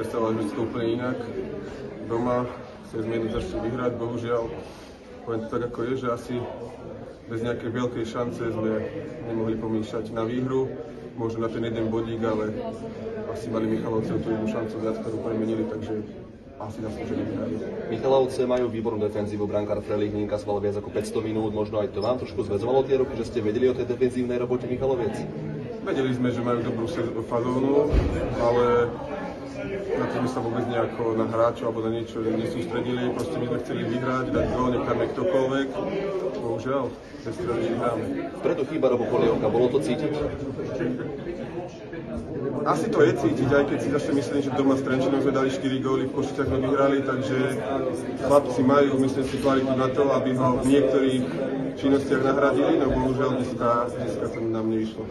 predstavoval, že to úplne inak. Doma chceli sme jednoznačne vyhrať, bohužiaľ, poviem to tak ako je, že asi bez nejakej veľkej šance sme nemohli pomýšľať na výhru, možno na ten jeden bodík, ale asi mali Michalovce tú jednu šancu viac, ktorú premenili, takže asi zaslúžene vyhrali. Michalovce majú výbornú defenzívu, brankár Frelík inkasoval viac ako 500 minút, možno aj to vám trošku zväzovalo tie roky, že ste vedeli o tej defenzívnej robote Michaloviec? Vedeli sme, že majú dobrú fazónu, ale na to sme sa vôbec nejako na hráčov alebo na niečo nesústredili, proste my sme chceli vyhrať, dať gól, nech tam je ktokoľvek, bohužiaľ, bez strany vyhráme. Vpredu chýba Robo Polievka, bolo to cítiť? Asi to je cítiť, aj keď si zase myslím, že doma s Trenčínom sme dali 4 góly, v Košiciach sme vyhrali, takže chlapci majú, myslím si, kvalitu na to, aby ho v niektorých činnostiach nahradili, no bohužiaľ dneska to nám nevyšlo.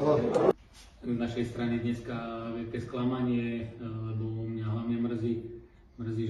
Z našej strany dneska veľké sklamanie, lebo mňa hlavne mrzí,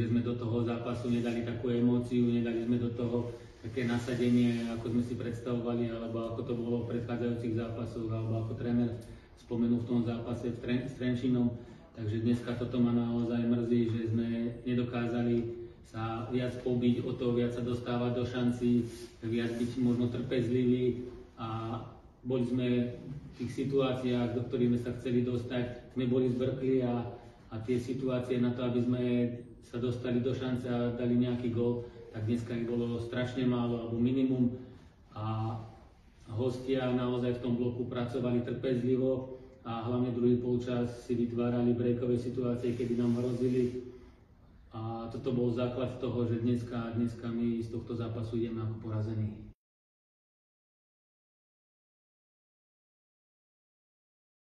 že sme do toho zápasu nedali takú emóciu, nedali sme do toho také nasadenie, ako sme si predstavovali, alebo ako to bolo v predchádzajúcich zápasoch, alebo ako tréner spomenul v tom zápase s Trenčínom. Takže dneska toto ma naozaj mrzí, že sme nedokázali sa viac pobiť, o to viac sa dostávať do šancí, viac byť možno trpezliví a boli sme v tých situáciách, do ktorých sme sa chceli dostať, sme boli zbrkli a tie situácie na to, aby sme sa dostali do šance a dali nejaký gól, tak dneska ich bolo strašne málo alebo minimum a hostia naozaj v tom bloku pracovali trpezlivo a hlavne druhý polčas si vytvárali breakové situácie, kedy nám hrozili a toto bol základ toho, že dneska my z tohto zápasu ideme ako porazení.